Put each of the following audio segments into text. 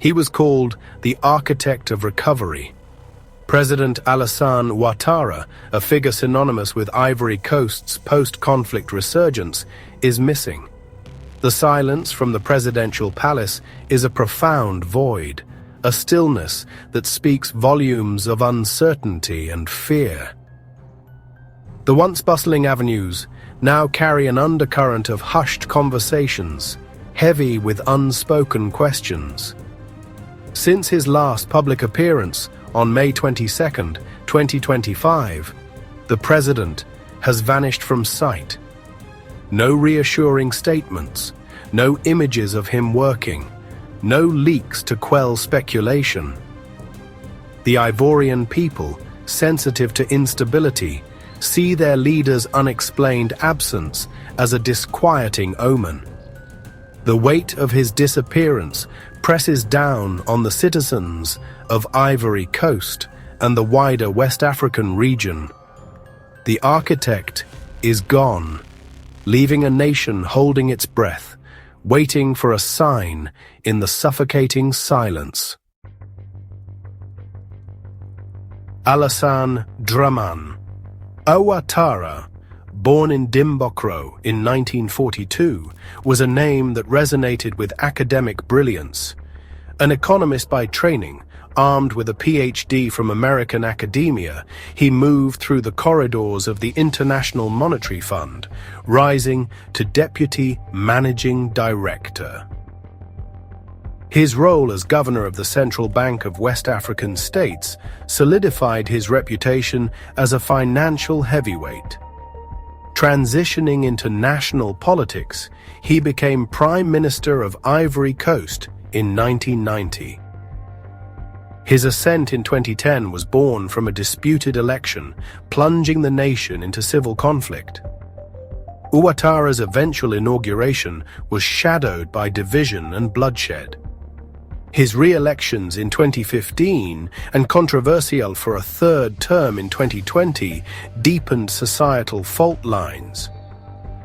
He was called the architect of recovery. President Alassane Ouattara, a figure synonymous with Ivory Coast's post-conflict resurgence, is missing. The silence from the presidential palace is a profound void, a stillness that speaks volumes of uncertainty and fear. The once bustling avenues now carry an undercurrent of hushed conversations, heavy with unspoken questions. Since his last public appearance on May 22, 2025, the president has vanished from sight. No reassuring statements, no images of him working, no leaks to quell speculation. The Ivorian people, sensitive to instability, see their leader's unexplained absence as a disquieting omen. The weight of his disappearance presses down on the citizens of Ivory Coast and the wider West African region. The architect is gone, leaving a nation holding its breath, waiting for a sign in the suffocating silence. Alassane Dramane Ouattara, born in Dimbokro in 1942, was a name that resonated with academic brilliance. An economist by training, armed with a PhD from American academia, he moved through the corridors of the International Monetary Fund, rising to Deputy Managing Director. His role as governor of the Central Bank of West African states solidified his reputation as a financial heavyweight. Transitioning into national politics, he became Prime Minister of Ivory Coast in 1990. His ascent in 2010 was born from a disputed election, plunging the nation into civil conflict. Ouattara's eventual inauguration was shadowed by division and bloodshed. His re-elections in 2015 and controversial for a third term in 2020 deepened societal fault lines.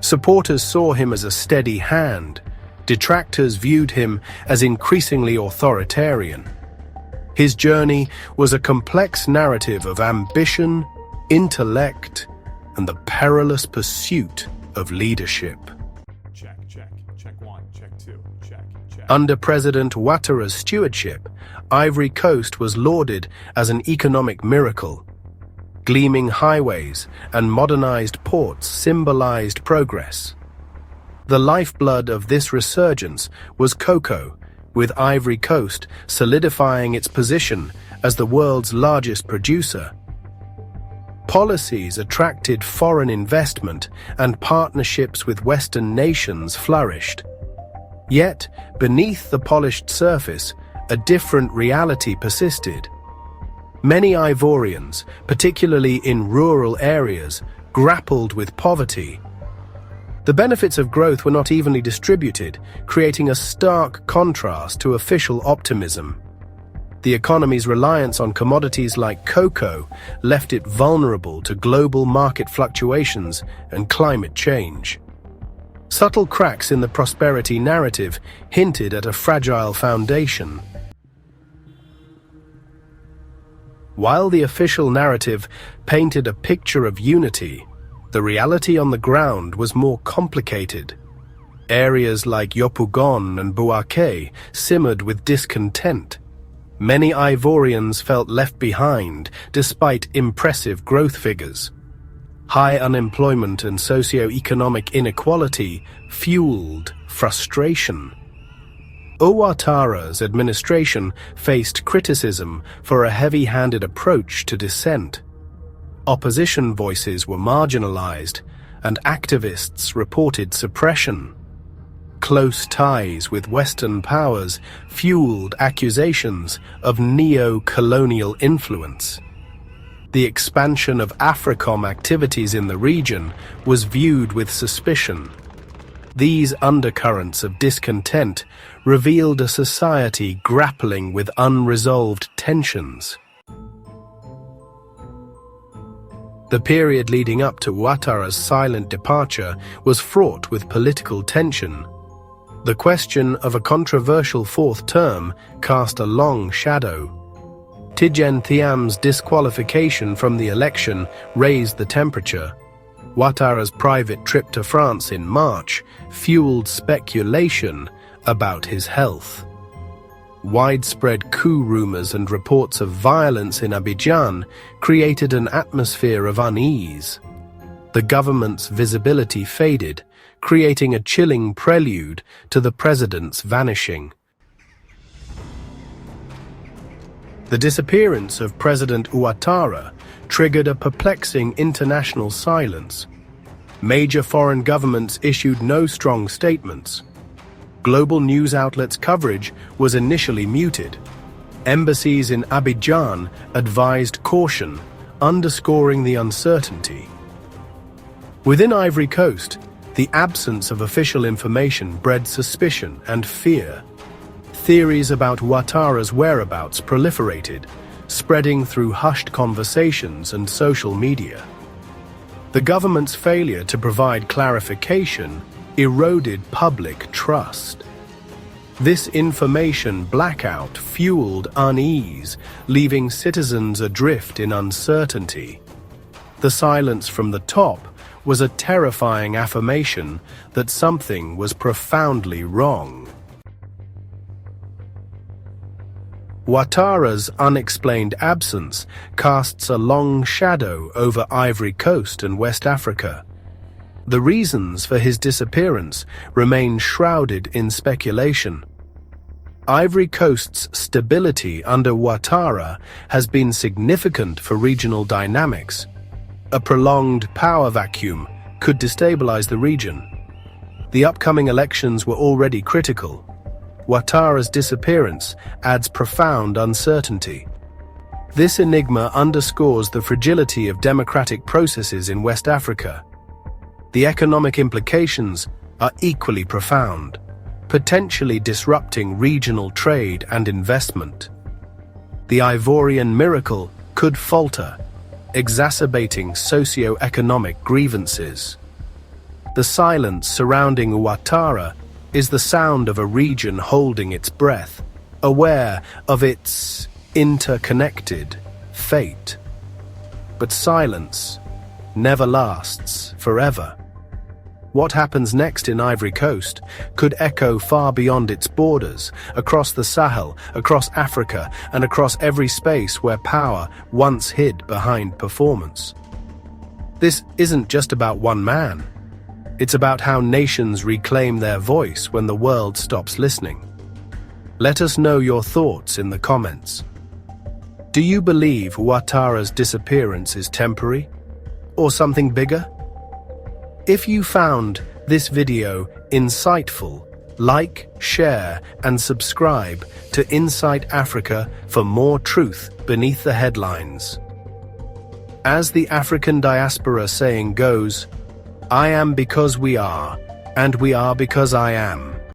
Supporters saw him as a steady hand. Detractors viewed him as increasingly authoritarian. His journey was a complex narrative of ambition, intellect, and the perilous pursuit of leadership. Check one, check two, check. Under President Ouattara's stewardship, Ivory Coast was lauded as an economic miracle. Gleaming highways and modernized ports symbolized progress. The lifeblood of this resurgence was cocoa, with Ivory Coast solidifying its position as the world's largest producer. Policies attracted foreign investment and partnerships with Western nations flourished. Yet, beneath the polished surface, a different reality persisted. Many Ivorians, particularly in rural areas, grappled with poverty. The benefits of growth were not evenly distributed, creating a stark contrast to official optimism. The economy's reliance on commodities like cocoa left it vulnerable to global market fluctuations and climate change. Subtle cracks in the prosperity narrative hinted at a fragile foundation. While the official narrative painted a picture of unity, the reality on the ground was more complicated. Areas like Yopougon and Bouaké simmered with discontent. Many Ivorians felt left behind despite impressive growth figures. High unemployment and socio-economic inequality fueled frustration. Ouattara's administration faced criticism for a heavy-handed approach to dissent. Opposition voices were marginalized, and activists reported suppression. Close ties with Western powers fueled accusations of neo-colonial influence. The expansion of AFRICOM activities in the region was viewed with suspicion. These undercurrents of discontent revealed a society grappling with unresolved tensions. The period leading up to Ouattara's silent departure was fraught with political tension. The question of a controversial fourth term cast a long shadow. Tidjane Thiam's disqualification from the election raised the temperature. Ouattara's private trip to France in March fueled speculation about his health. Widespread coup rumors and reports of violence in Abidjan created an atmosphere of unease. The government's visibility faded, creating a chilling prelude to the president's vanishing. The disappearance of President Ouattara triggered a perplexing international silence. Major foreign governments issued no strong statements. Global news outlets' coverage was initially muted. Embassies in Abidjan advised caution, underscoring the uncertainty. Within Ivory Coast, the absence of official information bred suspicion and fear. Theories about Ouattara's whereabouts proliferated, spreading through hushed conversations and social media. The government's failure to provide clarification eroded public trust. This information blackout fueled unease, leaving citizens adrift in uncertainty. The silence from the top was a terrifying affirmation that something was profoundly wrong. Ouattara's unexplained absence casts a long shadow over Ivory Coast and West Africa. The reasons for his disappearance remain shrouded in speculation. Ivory Coast's stability under Ouattara has been significant for regional dynamics. A prolonged power vacuum could destabilize the region. The upcoming elections were already critical. Ouattara's disappearance adds profound uncertainty. This enigma underscores the fragility of democratic processes in West Africa. The economic implications are equally profound, potentially disrupting regional trade and investment. The Ivorian miracle could falter, exacerbating socio-economic grievances. The silence surrounding Ouattara is the sound of a region holding its breath, aware of its interconnected fate. But silence never lasts forever. What happens next in Ivory Coast could echo far beyond its borders, across the Sahel, across Africa, and across every space where power once hid behind performance. This isn't just about one man. It's about how nations reclaim their voice when the world stops listening. Let us know your thoughts in the comments. Do you believe Ouattara's disappearance is temporary, or something bigger? If you found this video insightful, like, share, and subscribe to Insight Africa for more truth beneath the headlines. As the African Diaspora saying goes, I am because we are, and we are because I am.